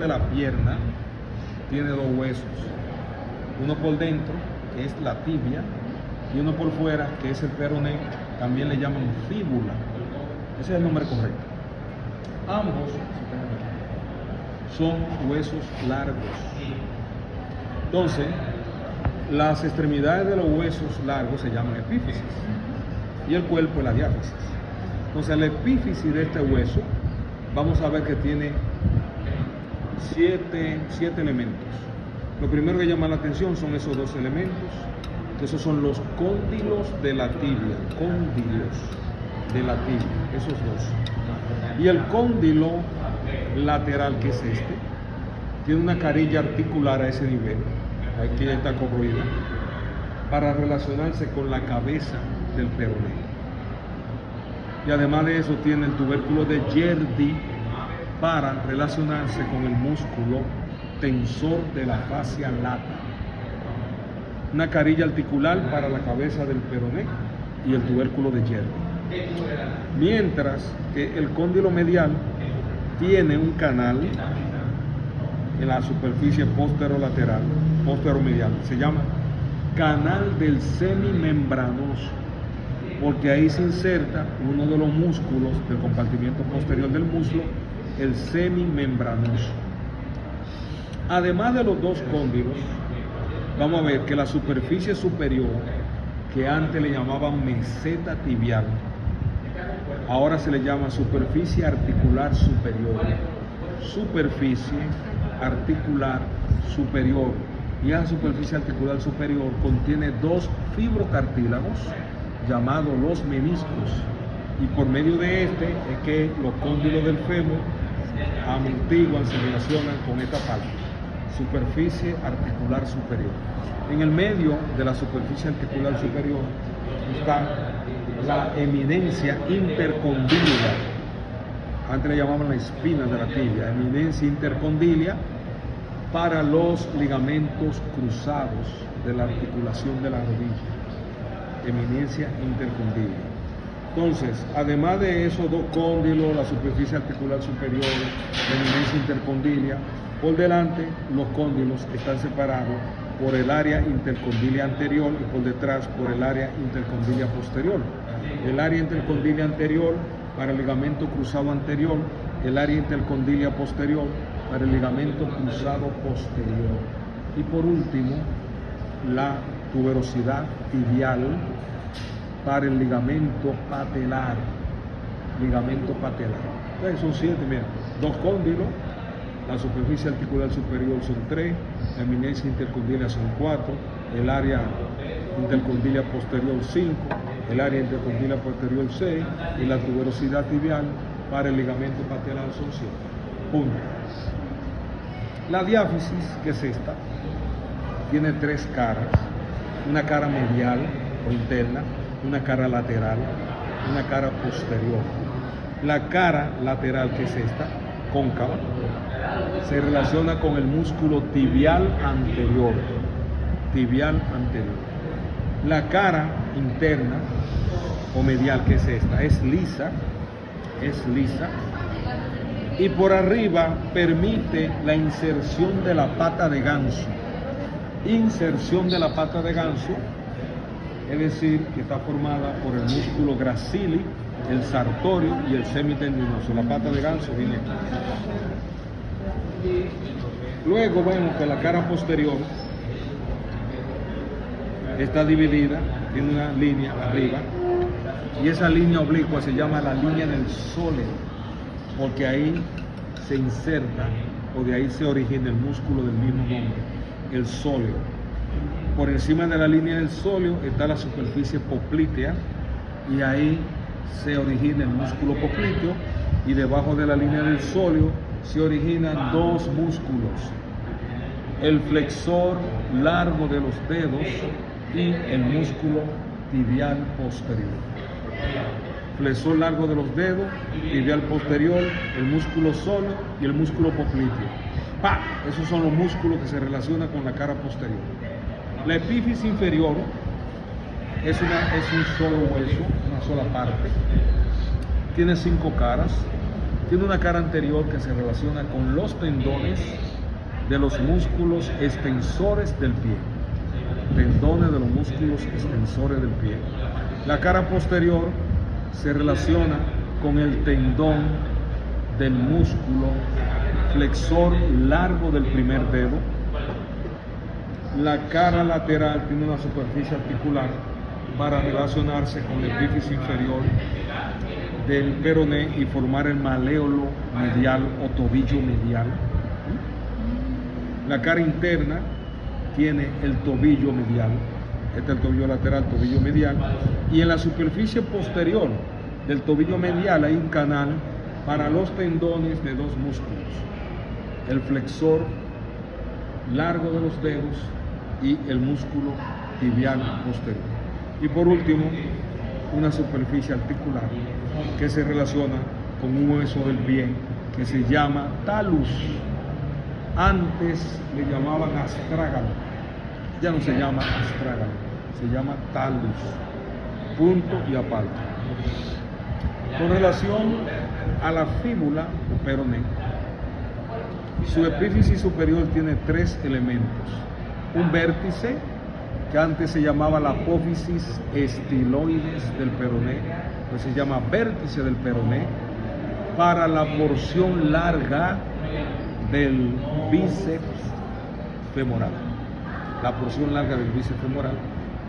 de la pierna tiene dos huesos, uno por dentro, que es la tibia, y uno por fuera, que es el peroné, también le llaman fíbula. Ese es el nombre correcto. Ambos son huesos largos. Entonces, las extremidades de los huesos largos se llaman epífisis y el cuerpo es la diáfisis. Entonces, la epífisis de este hueso, vamos a ver que tiene siete elementos. Lo primero que llama la atención son esos dos elementos, que esos son los cóndilos de la tibia, cóndilos de la tibia, esos dos. Y el cóndilo lateral, que es este, tiene una carilla articular a ese nivel, aquí está corroída, para relacionarse con la cabeza del peroné. Y además de eso tiene el tubérculo de Gerdy para relacionarse con el músculo tensor de la fascia lata. Una carilla articular para la cabeza del peroné y el tubérculo de Gerdy. Mientras que el cóndilo medial tiene un canal en la superficie posterolateral, posteromedial, se llama canal del semimembranoso, porque ahí se inserta uno de los músculos del compartimiento posterior del muslo, el semimembranoso. Además de los dos cóndilos, vamos a ver que la superficie superior, que antes le llamaban meseta tibial, ahora se le llama superficie articular superior. Superficie articular superior. Y esa superficie articular superior contiene dos fibrocartílagos llamados los meniscos. Y por medio de este es que los cóndilos del fémur amortiguan, se relacionan con esta parte. Superficie articular superior. En el medio de la superficie articular superior está la eminencia intercondilia. Antes le llamaban la espina de la tibia, eminencia intercondilia para los ligamentos cruzados de la articulación de la rodilla. Eminencia intercondilia. Entonces, además de esos dos cóndilos, la superficie articular superior, la eminencia intercondilia, por delante los cóndilos están separados por el área intercondilia anterior y por detrás por el área intercondilia posterior. El área intercondilia anterior para el ligamento cruzado anterior, el área intercondilia posterior para el ligamento cruzado posterior. Y por último, la tuberosidad tibial para el ligamento patelar. Ligamento patelar. Entonces son 7, mira, dos cóndilos, la superficie articular superior son 3, la eminencia intercondilia son 4, el área intercondilia posterior 5, el área intercondilia posterior 6 y la tuberosidad tibial para el ligamento patelar son 7. Punto. La diáfisis, que es esta, tiene 3 caras, una cara medial o interna, una cara lateral, una cara posterior. La cara lateral, que es esta, cóncava, se relaciona con el músculo tibial anterior. Tibial anterior. La cara interna o medial, que es esta, es lisa, y por arriba permite la inserción de la pata de ganso. Inserción de la pata de ganso, es decir, que está formada por el músculo gracili, el sartorio y el semitendinoso. La pata de ganso viene aquí. Luego vemos que la cara posterior está dividida, tiene una línea arriba, y esa línea oblicua se llama la línea del sóleo, porque ahí se inserta, o de ahí se origina el músculo del mismo nombre, el sóleo. Por encima de la línea del sóleo está la superficie poplitea, y ahí se origina el músculo popliteo, y debajo de la línea del sóleo se originan dos músculos, el flexor largo de los dedos y el músculo tibial posterior. Flexor largo de los dedos, tibial posterior, el músculo sóleo y el músculo popliteo. ¡Pah! Esos son los músculos que se relacionan con la cara posterior. La epífisis inferior es un solo hueso, una sola parte. Tiene 5 caras, Tiene una cara anterior que se relaciona con los tendones de los músculos extensores del pie. Tendones de los músculos extensores del pie. La cara posterior se relaciona con el tendón del músculo flexor largo del primer dedo. La cara lateral tiene una superficie articular para relacionarse con el epífisis inferior del peroné y formar el maléolo medial o tobillo medial. La cara interna tiene el tobillo medial, este es el tobillo lateral, tobillo medial, y en la superficie posterior del tobillo medial hay un canal para los tendones de dos músculos, el flexor largo de los dedos y el músculo tibial posterior. Y por último, una superficie articular que se relaciona con un hueso del pie que se llama talus. Antes le llamaban astrágalo, ya no se llama astrágalo, se llama talus, punto y aparte. Con relación a la fíbula o peroné, su epífisis superior tiene tres elementos: un vértice, que antes se llamaba la apófisis estiloides del peroné, pues se llama vértice del peroné, para la porción larga del bíceps femoral, la porción larga del bíceps femoral.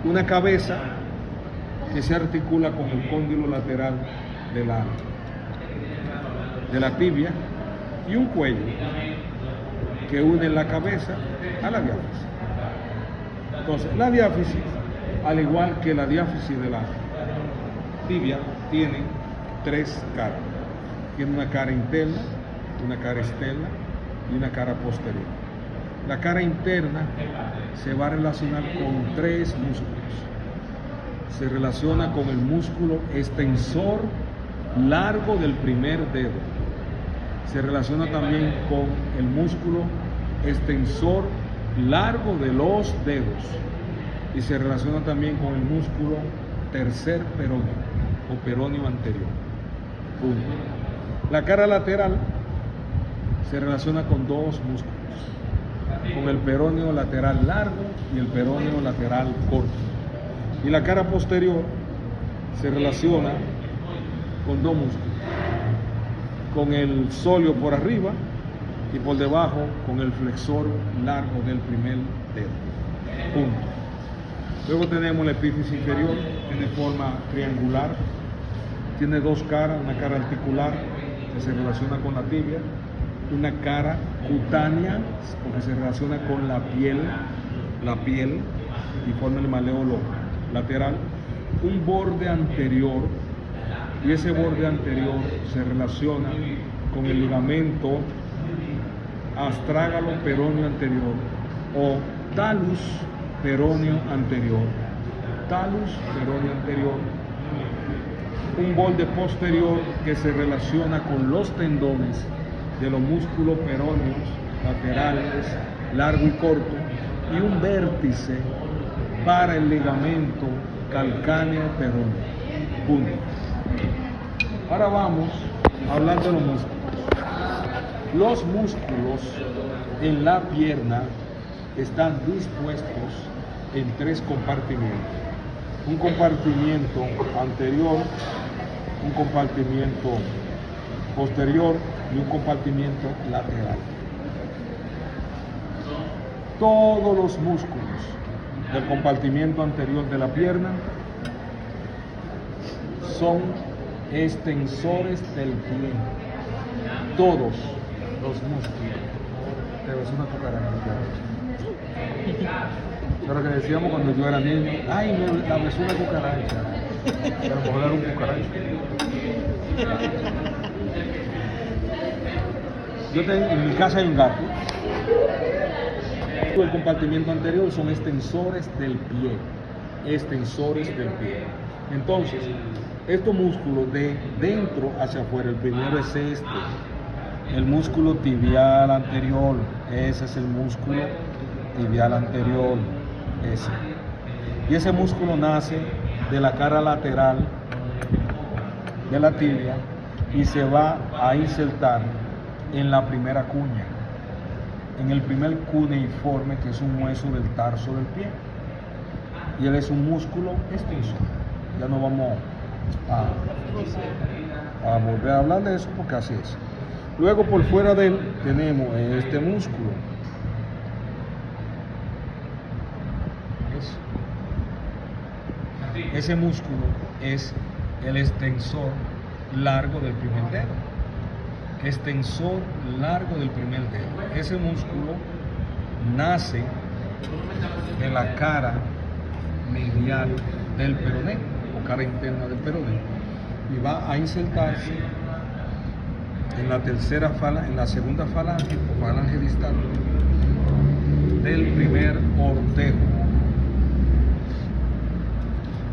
Una cabeza que se articula con el cóndilo lateral de la tibia, y un cuello que une la cabeza a la diáfisis. Entonces, la diáfisis, al igual que la diáfisis de la tibia, tiene tres caras. Tiene una cara interna, una cara externa y una cara posterior. La cara interna se va a relacionar con tres músculos. Se relaciona con el músculo extensor largo del primer dedo. Se relaciona también con el músculo extensor largo de los dedos. Y se relaciona también con el músculo tercer peroneo o peroneo anterior. Punto. La cara lateral se relaciona con dos músculos, con el peroneo lateral largo y el peroneo lateral corto. Y la cara posterior se relaciona con dos músculos, con el sóleo por arriba y por debajo con el flexor largo del primer dedo. Punto. Luego tenemos la epífisis inferior, tiene forma triangular, tiene dos caras, una cara articular que se relaciona con la tibia, una cara cutánea porque se relaciona con la piel y forma el maléolo lateral, un borde anterior, y ese borde anterior se relaciona con el ligamento astrágalo peroneo anterior o talus peroneo anterior. Talus peroneo anterior, un borde posterior que se relaciona con los tendones de los músculos peroneos laterales, largo y corto, y un vértice para el ligamento calcáneo peroneo. Punto. Ahora vamos a hablar de los músculos. Los músculos en la pierna están dispuestos en tres compartimentos. Un compartimiento anterior, un compartimiento posterior y un compartimiento lateral. Todos los músculos del compartimiento anterior de la pierna son extensores del pie. Todos los músculos. Te ves una cucaracha. Eso es lo que decíamos cuando yo era niño. Ay, no, la ves una cucaracha. Pero mejor era un cucaracho. En mi casa hay un gato. El compartimiento anterior son extensores del pie. Extensores del pie. Entonces, estos músculos de dentro hacia afuera, el primero es este, el músculo tibial anterior. Ese es el músculo tibial anterior, ese. Y ese músculo nace de la cara lateral de la tibia y se va a insertar en la primera cuña, en el primer cuneiforme, que es un hueso del tarso del pie, y él es un músculo extensor. Ya no vamos a volver a hablar de eso porque así es. Luego, por fuera de él tenemos este músculo. Ese músculo es el extensor largo del primer dedo. Extensor largo del primer dedo. Ese músculo nace de la cara medial del peroné o cara interna del peroné y va a insertarse en la tercera falange, en la segunda falange o falange distal del primer ortejo.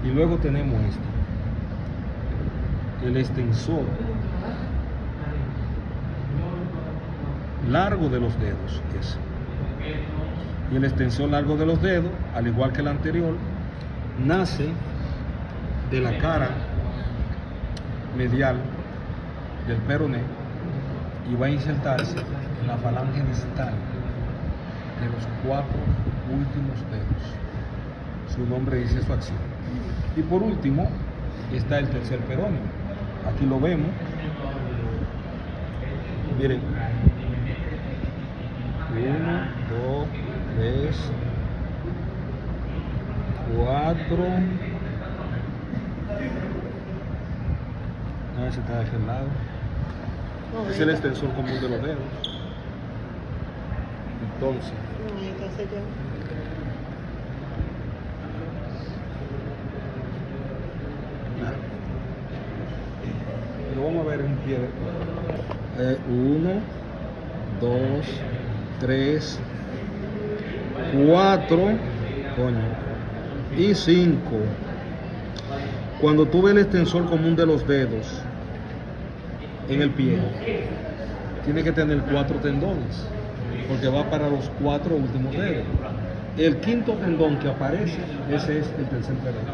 Y luego tenemos esto, el extensor largo de los dedos, ese. Y el extensor largo de los dedos, al igual que el anterior, nace de la cara medial del peroné y va a insertarse en la falange distal de los 4 últimos dedos. Su nombre dice su acción. Y por último está el tercer peroneo. Aquí lo vemos. Miren. 1, 2, 3, 4. A ver si está de aquel lado. Es el extensor común de los dedos. Entonces. Lo vamos a ver en pie. 1, 2, 3, 4, y 5. Cuando tú ves el extensor común de los dedos en el pie, tiene que tener 4 tendones, porque va para los 4 últimos dedos. El quinto tendón que aparece, ese es el tercer tendón.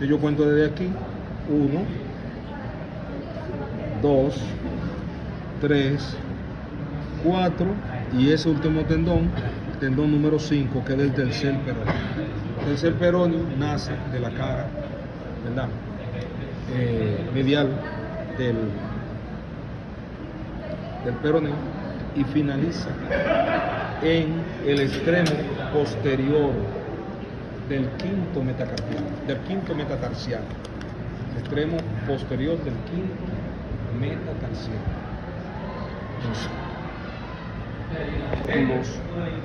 Yo cuento desde aquí: 1, 2, 3, 4, y ese último tendón, tendón número 5, que es el tercer peroneo. El tercer peroneo nace de la cara, ¿verdad? Medial del peroneo y finaliza en el extremo posterior del quinto metatarsiano, extremo posterior del quinto metatarsiano.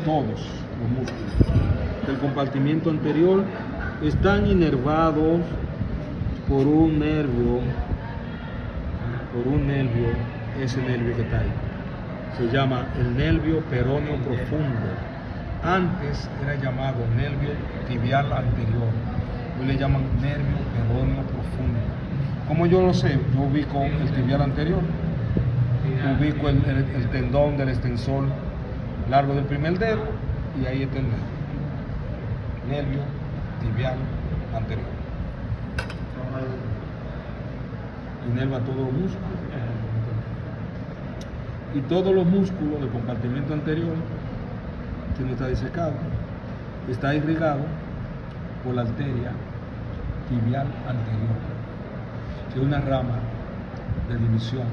Todos los músculos del compartimiento anterior están inervados por un nervio, ese nervio que está ahí se llama el nervio peroneo profundo. Antes era llamado nervio tibial anterior, hoy le llaman nervio peroneo profundo. ¿Cómo yo lo sé? Yo ubico el tibial anterior, ubico el tendón del extensor largo del primer dedo, y ahí está el nervio tibial anterior. Inerva todos los músculos, y todos los músculos del compartimento anterior, que no está disecado, está irrigado por la arteria tibial anterior, que es una rama de división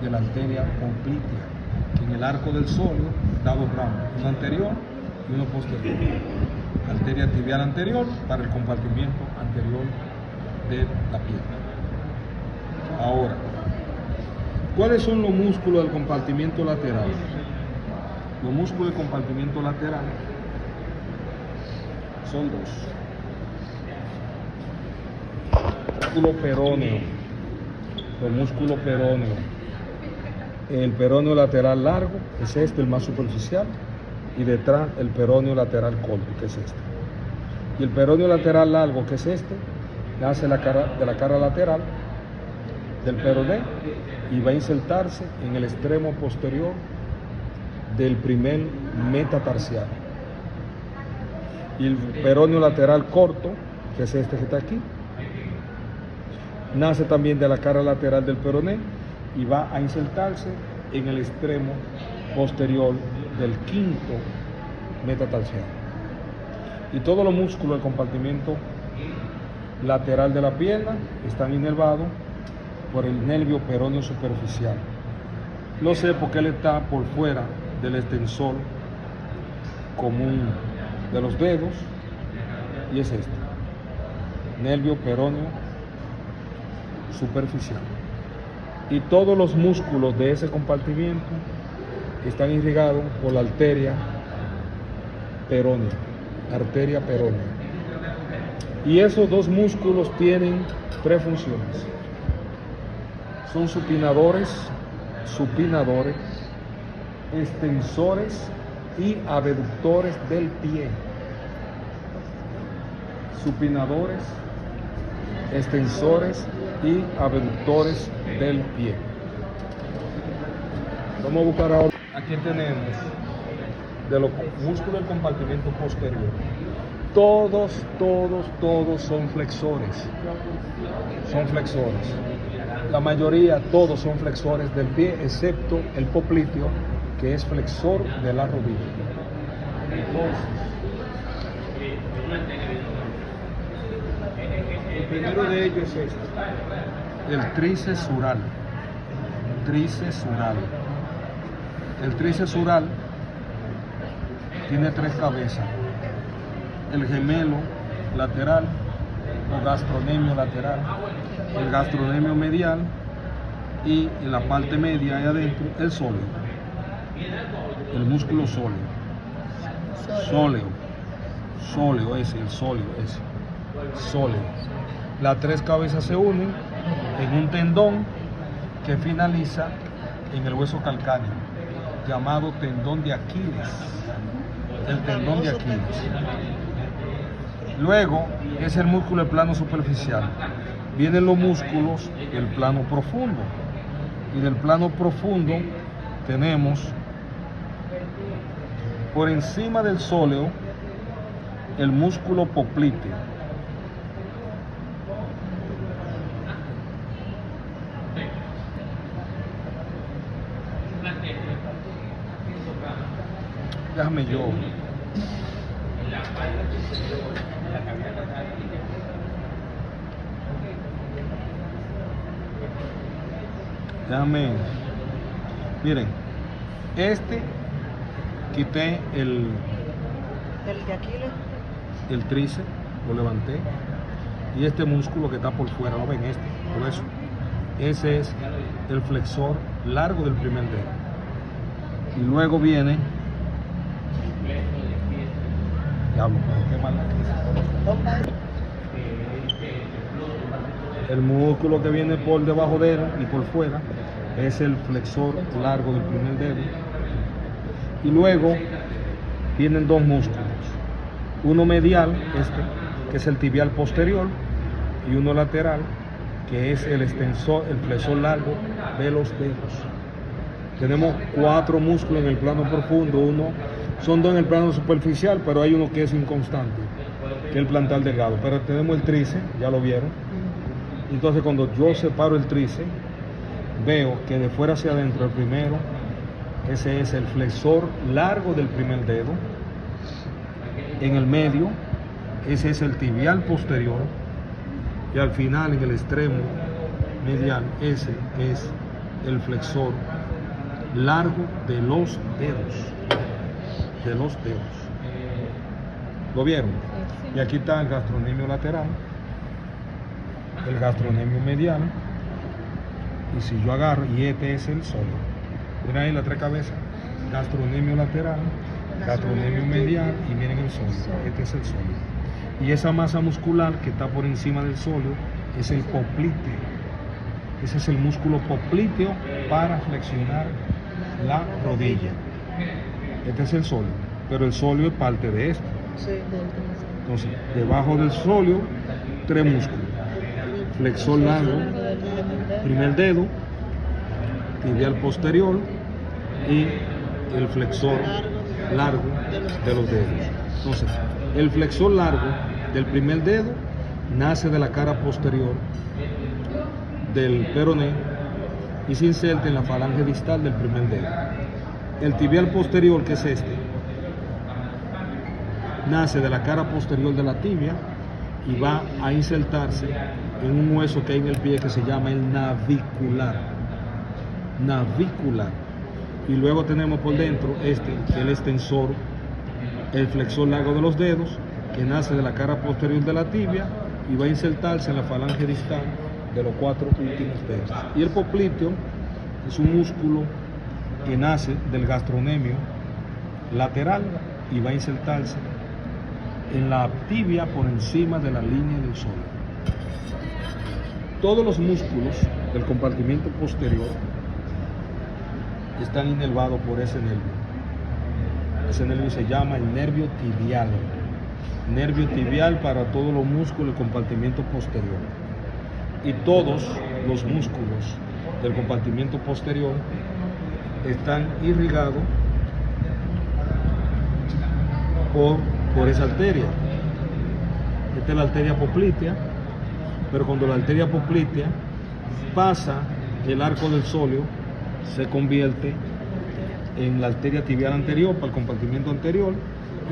de la arteria poplitea, que en el arco del sóleo da 2 ramas, uno anterior y uno posterior. Arteria tibial anterior para el compartimiento anterior de la pierna. Ahora, ¿cuáles son los músculos del compartimiento lateral? Los músculos del compartimiento lateral son 2. Músculo peroneo, los músculos peróneos. El peroneo lateral largo, es este, el más superficial, y detrás el peroneo lateral corto, que es este. Y el peroneo lateral largo, que es este, nace de la cara lateral del peroné y va a insertarse en el extremo posterior del primer metatarsiano. Y el peroneo lateral corto, que es este que está aquí, nace también de la cara lateral del peroné y va a insertarse en el extremo posterior del quinto metatarsiano. Y todos los músculos del compartimento lateral de la pierna están inervados por el nervio peroneo superficial. Lo sé porque él está por fuera del extensor común de los dedos, y es este, nervio peroneo superficial. Y todos los músculos de ese compartimiento están irrigados por la arteria peronea, arteria peronea. Y esos dos músculos tienen tres funciones. Son supinadores, extensores y abductores del pie. Supinadores, extensores y abductores del pie. Vamos a buscar ahora. Aquí tenemos de los músculos del compartimento posterior. Todos son flexores. Son flexores. La mayoría, todos son flexores del pie, excepto el popliteo, que es flexor de la rodilla. Entonces, el primero de ellos es este, el tríceps sural. El tríceps sural tiene tres cabezas: el gemelo lateral o gastronemio lateral, el gastronemio medial y en la parte media ahí adentro el sóleo, el músculo sóleo, sóleo. Las tres cabezas se unen en un tendón que finaliza en el hueso calcáneo, llamado tendón de Aquiles, el tendón de Aquiles. Luego es el músculo del plano superficial. Vienen los músculos del plano profundo, y del plano profundo tenemos por encima del sóleo el músculo popliteo. Déjame yo. Miren, quité el de Aquiles, el tríceps, lo levanté, y este músculo que está por fuera, ¿lo ven? Por eso, ese es el flexor largo del primer dedo. Y luego viene, el músculo que viene por debajo de él y por fuera es el flexor largo del primer dedo. Y luego vienen dos músculos, uno medial, que es el tibial posterior, y uno lateral, que es el extensor, el flexor largo de los dedos. Tenemos cuatro músculos en el plano profundo, son dos en el plano superficial, pero hay uno que es inconstante, que es el plantar delgado. Pero tenemos el tríceps, ya lo vieron. Entonces cuando yo separo el tríceps, veo que de fuera hacia adentro el primero, ese es el flexor largo del primer dedo. En el medio, ese es el tibial posterior. Y al final, en el extremo medial, ese es el flexor largo de los dedos. ¿Lo vieron? Y aquí está el gastronemio lateral, el gastronemio medial, y si yo agarro, y este es el sóleo. Miren ahí las tres cabezas: gastronemio lateral, gastronemio medial, y miren el sóleo. Este es el sóleo. Y esa masa muscular que está por encima del sóleo es el popliteo. Ese es el músculo popliteo para flexionar la rodilla. Este es el sóleo, pero el sóleo es parte de esto. Entonces, debajo del sóleo, tres músculos: flexor largo, primer dedo, tibial posterior y el flexor largo de los dedos. Entonces, el flexor largo del primer dedo nace de la cara posterior del peroné y se inserta en la falange distal del primer dedo. El tibial posterior, que es este, nace de la cara posterior de la tibia y va a insertarse en un hueso que hay en el pie que se llama el navicular. Navicular. Y luego tenemos por dentro el extensor, el flexor largo de los dedos, que nace de la cara posterior de la tibia y va a insertarse en la falange distal de los 4 últimos dedos. Y el popliteo es un músculo que nace del gastrocnemio lateral y va a insertarse en la tibia por encima de la línea del sol. Todos los músculos del compartimento posterior están inervados por ese nervio. Ese nervio se llama el nervio tibial. Nervio tibial para todos los músculos del compartimento posterior. Y todos los músculos del compartimento posterior están irrigados por esa arteria. Esta es la arteria poplitea, pero cuando la arteria poplitea pasa el arco del sóleo, se convierte en la arteria tibial anterior para el compartimento anterior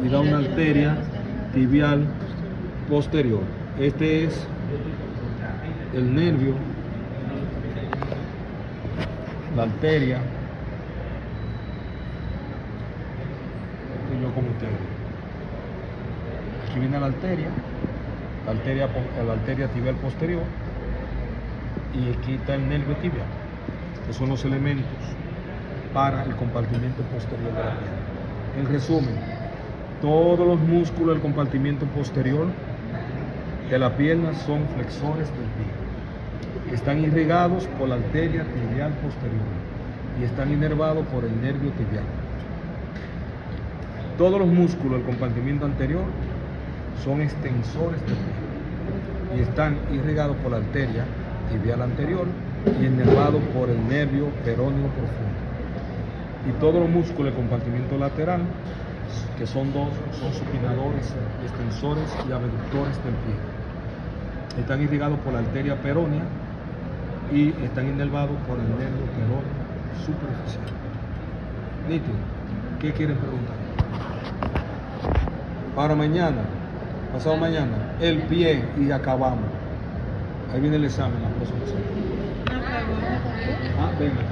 y da una arteria tibial posterior. Este es el nervio, la arteria, y yo como ustedes. Aquí viene la arteria tibial posterior, y aquí está el nervio tibial, que son los elementos para el compartimento posterior de la pierna. En resumen, todos los músculos del compartimento posterior de la pierna son flexores del pie. Están irrigados por la arteria tibial posterior y están inervados por el nervio tibial. Todos los músculos del compartimento anterior son extensores del pie y están irrigados por la arteria tibial anterior y inervados por el nervio peroneo profundo. Y todos los músculos del compartimento lateral, que son dos, son supinadores, extensores y abductores del pie. Están irrigados por la arteria peronea y están inervados por el nervio peroneo superficial. Nítido, ¿qué quieren preguntar? Para mañana, pasado mañana, el pie y acabamos. Ahí viene el examen la próxima semana. Venga.